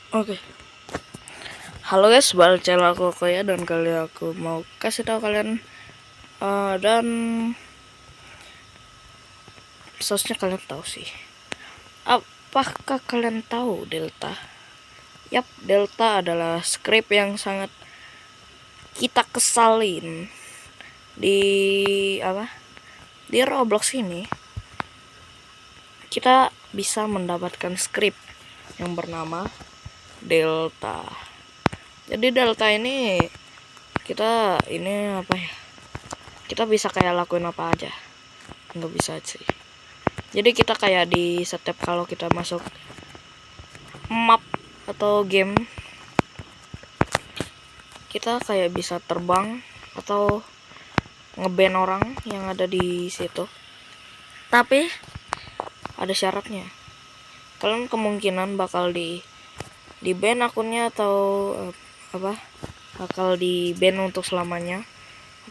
Oke. Halo guys, balik channel aku Koya dan kali aku mau kasih tahu kalian dan seharusnya kalian tahu sih. Apakah kalian tahu Delta? Yap, Delta adalah script yang sangat kita kesalin di di Roblox ini. Kita bisa mendapatkan script yang bernama Delta. Jadi Delta ini kita kita bisa kayak lakuin apa aja, nggak bisa sih. Jadi kita kayak di setiap kalau kita masuk map atau game, kita kayak bisa terbang atau ngeban orang yang ada di situ. Tapi ada syaratnya. Kalian kemungkinan bakal di ban akunnya atau bakal di ban untuk selamanya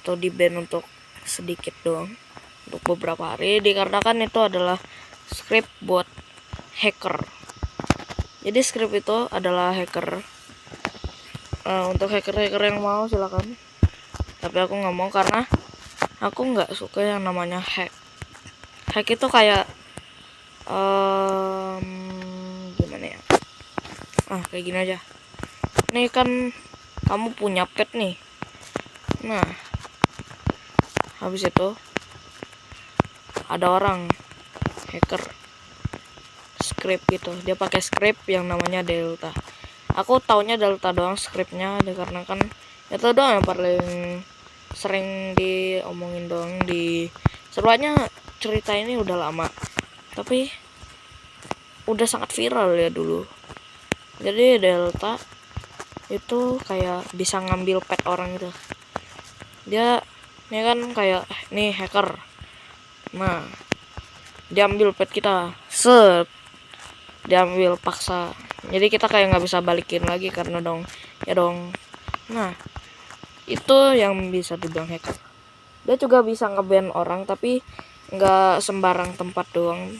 atau di ban untuk sedikit doang untuk beberapa hari, dikarenakan itu adalah script buat hacker. Jadi script itu adalah hacker. Untuk hacker-hacker yang mau silakan. Tapi aku nggak mau karena aku nggak suka yang namanya hack. Hack itu kayak gimana ya? Kayak gini aja. Nih kan kamu punya pet nih. Nah, habis itu ada orang hacker script gitu. Dia pakai script yang namanya Delta. Aku taunya Delta doang scriptnya, karena kan itu doang yang paling sering diomongin doang. Sebenarnya cerita ini udah lama, tapi udah sangat viral ya dulu. Jadi Delta itu kayak bisa ngambil pet orang gitu. Dia ini kan kayak nih hacker. Nah, dia ambil pet kita, diambil paksa. Jadi kita kayak nggak bisa balikin lagi karena dong. Nah, itu yang bisa dibilang hacker. Dia juga bisa ngeban orang, tapi nggak sembarang tempat doang.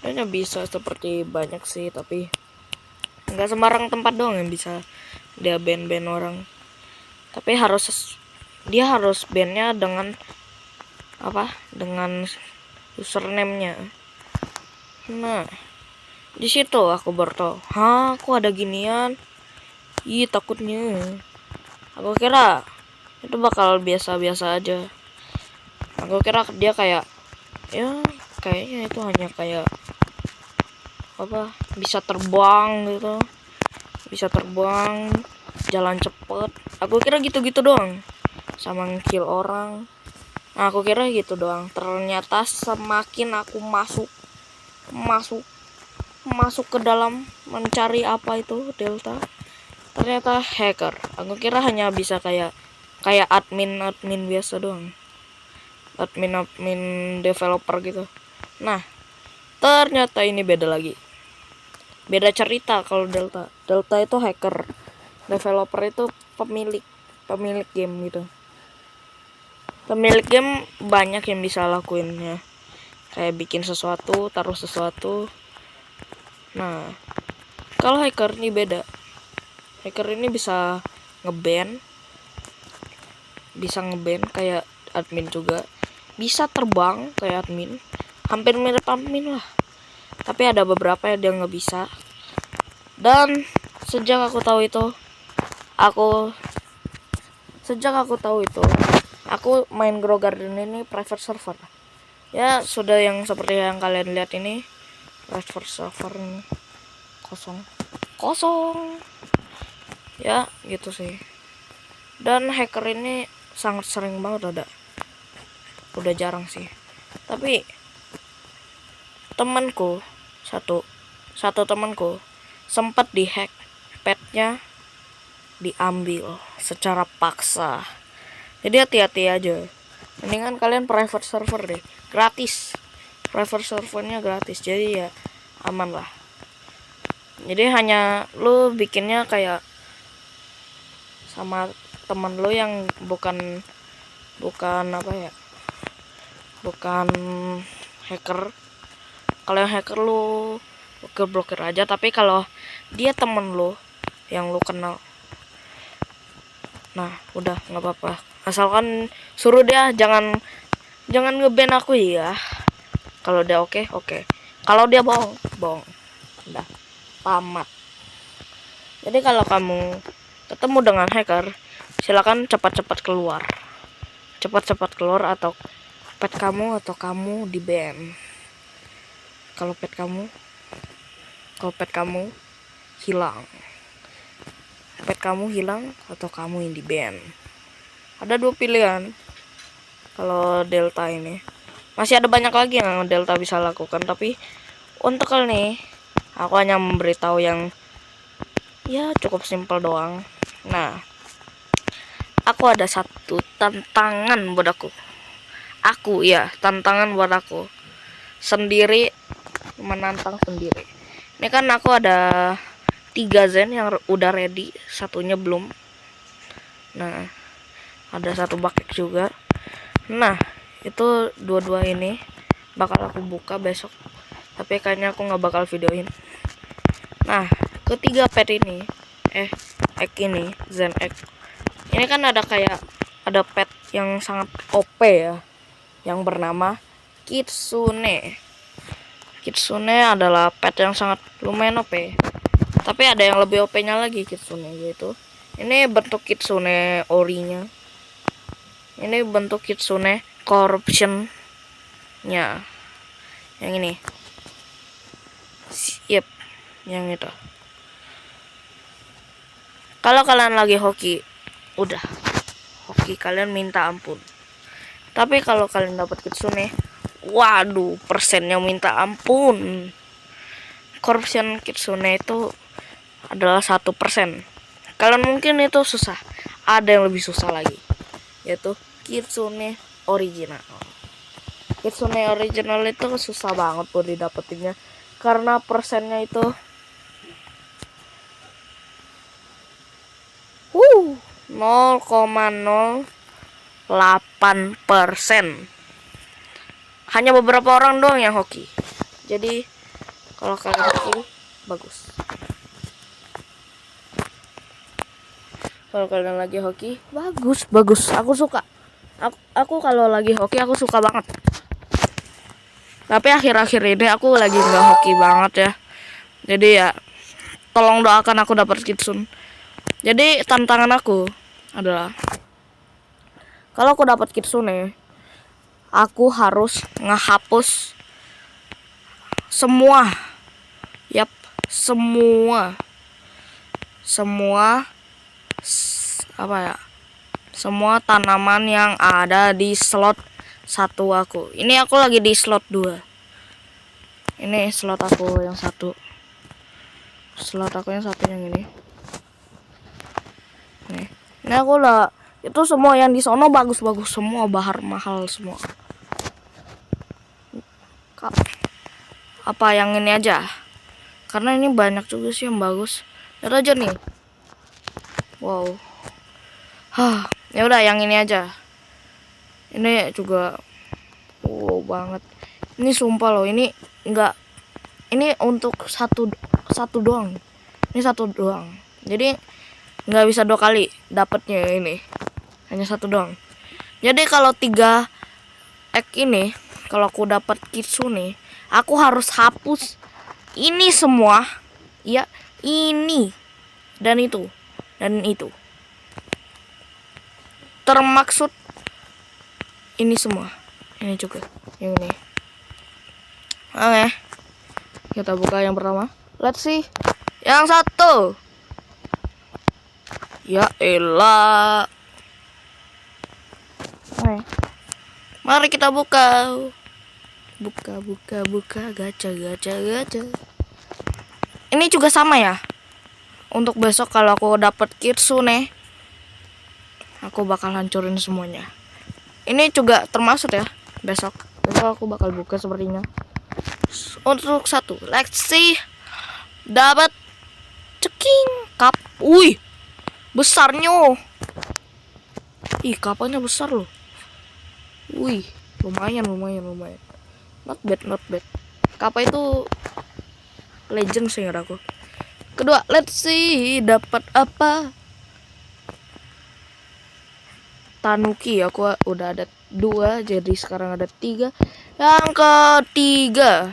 Dia bisa seperti banyak sih, tapi nggak sembarang tempat doang yang bisa dia ban orang. Tapi dia harus bannya dengan dengan username-nya. Nah, di situ aku baru aku ada ginian. Takutnya. Aku kira itu bakal biasa-biasa aja. Aku kira dia kayak kayaknya itu hanya kayak bisa terbang gitu. Bisa terbang, jalan cepet. Aku kira gitu-gitu doang. Sama nge-kill orang. Nah, aku kira gitu doang. Ternyata semakin aku masuk ke dalam mencari apa itu Delta, ternyata hacker. Aku kira hanya bisa kayak admin biasa doang, admin developer gitu. Nah, ternyata ini beda lagi, beda cerita. Kalau Delta itu hacker, developer itu pemilik game gitu. Pemilik game banyak yang bisa lakuinnya, kayak bikin sesuatu, taruh sesuatu. Nah, kalau hacker ini beda. Hacker ini bisa ngeban kayak admin juga, bisa terbang kayak admin, hampir mirip admin lah. Tapi ada beberapa yang dia nggak bisa. Dan sejak aku tahu itu, aku main Grow Garden ini private server. Ya sudah, yang seperti yang kalian lihat ini private server ini kosong ya gitu sih. Dan hacker ini sangat sering banget udah jarang sih. Tapi temanku satu temanku sempat dihack, petnya diambil secara paksa. Jadi hati-hati aja. Mendingan kalian private server deh, gratis. Private servernya gratis, jadi ya aman lah. Jadi hanya lu bikinnya kayak sama temen lu yang bukan bukan hacker. Kalau yang hacker lu blokir aja. Tapi kalau dia temen lo yang lo kenal, nah udah nggak apa-apa, asalkan suruh dia jangan nge-ban aku ya. Kalau dia oke, kalau dia bohong, udah tamat. Jadi kalau kamu ketemu dengan hacker, silakan cepat-cepat keluar atau pet kamu di ban. Kalau pet kamu hilang, atau kamu yang di ban. Ada 2 pilihan. Kalau Delta ini masih ada banyak lagi yang Delta bisa lakukan, tapi untuk kali ini aku hanya memberitahu yang ya cukup simpel doang. Nah, aku ada satu tantangan buat aku sendiri, menantang sendiri. Ini kan aku ada 3 zen yang udah ready, satunya belum. Nah, ada 1 bucket juga. Nah, itu dua-dua ini bakal aku buka besok, tapi kayaknya aku nggak bakal videoin. Nah, ketiga pet ini egg ini, zen egg ini kan ada pet yang sangat OP ya, yang bernama Kitsune. Kitsune adalah pet yang sangat lumayan OP, tapi ada yang lebih OP nya lagi Kitsune, yaitu ini bentuk Kitsune orinya, ini bentuk Kitsune corruption nya, yang ini, yep, yang itu. Kalau kalian lagi hoki, udah hoki kalian minta ampun. Tapi kalau kalian dapat Kitsune, waduh, persennya minta ampun. Corruption Kitsune itu adalah 1%. Kalian mungkin itu susah, ada yang lebih susah lagi, yaitu Kitsune original. Kitsune original itu susah banget buat didapetinnya, karena persennya itu 0,08%. Hanya beberapa orang doang yang hoki. Jadi kalau kalian hoki, bagus. Kalau kalian lagi hoki, bagus. Aku suka. Aku kalau lagi hoki aku suka banget. Tapi akhir-akhir ini aku lagi nggak hoki banget ya. Jadi ya tolong doakan aku dapat Kitsune. Jadi tantangan aku adalah, kalau aku dapat Kitsune, aku harus ngehapus semua semua tanaman yang ada di slot 1 aku. Ini aku lagi di slot 2. Ini slot aku yang 1. Slot aku yang 1 yang ini. Nih. Ini aku lah, itu semua yang di sono bagus semua, bahar mahal semua. Apa yang ini aja? Karena ini banyak juga sih yang bagus. Lihat aja nih. Wow. Ya udah yang ini aja. Ini juga wow banget. Ini sumpah loh, ini enggak, ini untuk satu doang. Ini 1 doang. Jadi nggak bisa 2 kali dapatnya, ini hanya 1 doang. Jadi kalau 3 egg ini, kalau aku dapat Kitsune, aku harus hapus ini semua ya, ini dan itu termaksud ini semua, ini juga yang ini. Oke, kita buka yang pertama. Let's see yang 1. Ya elah. Mari kita buka. Buka gacha. Ini juga sama ya. Untuk besok kalau aku dapat Kitsune, aku bakal hancurin semuanya. Ini juga termasuk ya. Besok aku bakal buka sepertinya. Untuk 1, let's see. Dapat ceking cup. Wih, besarnya. Ih, kapalnya besar loh. Wih, lumayan. Not bad. Kapal itu Legend seingat aku. Kedua, let's see dapat apa. Tanuki aku udah ada 2, jadi sekarang ada 3. Yang ketiga,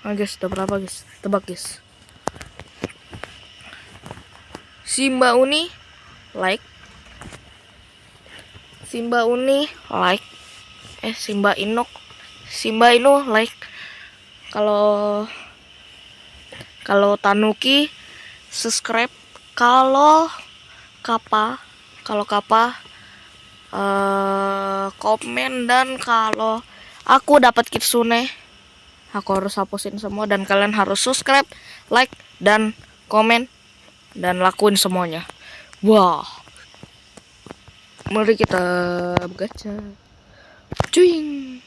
guys, udah berapa guys? Tebak guys. Simba Uni like. Simba Uni like. Simba Inu like. Kalau Tanuki subscribe. Kalau Kappa komen, dan kalau aku dapat Kitsune aku harus hapusin semua, dan kalian harus subscribe, like, dan komen, dan lakuin semuanya. Wah, mari kita gacha. Cuing,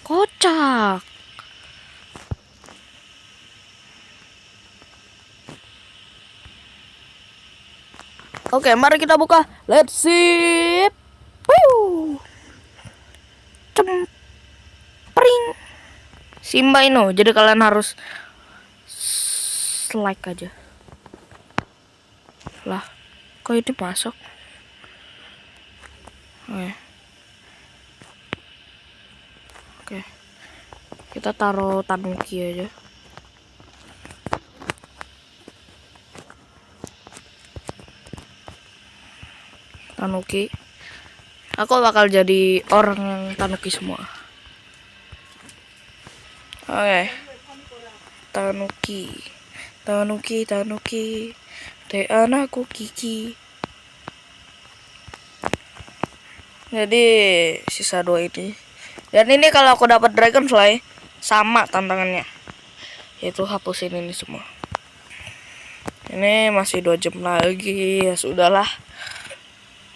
kocak. Oke, mari kita buka. Let's see. Woo. Cempring. Simba Inu. Jadi kalian harus like aja. Lah, kok ini masuk? Oke. Kita taruh Tanuki aja. Tanuki. Aku bakal jadi orang yang Tanuki semua. Oke. Tanuki. Teh anakku Kiki. Jadi sisa 2 ini. Dan ini kalau aku dapat Dragonfly sama tantangannya, yaitu hapusin ini semua. Ini masih 2 jam lagi, ya sudahlah.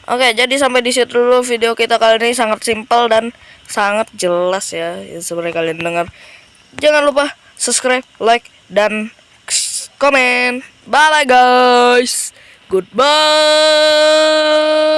Oke, jadi sampai di situ dulu video kita kali ini, sangat simpel dan sangat jelas ya, seperti kalian dengar. Jangan lupa subscribe, like, dan komen. Bye bye guys. Goodbye.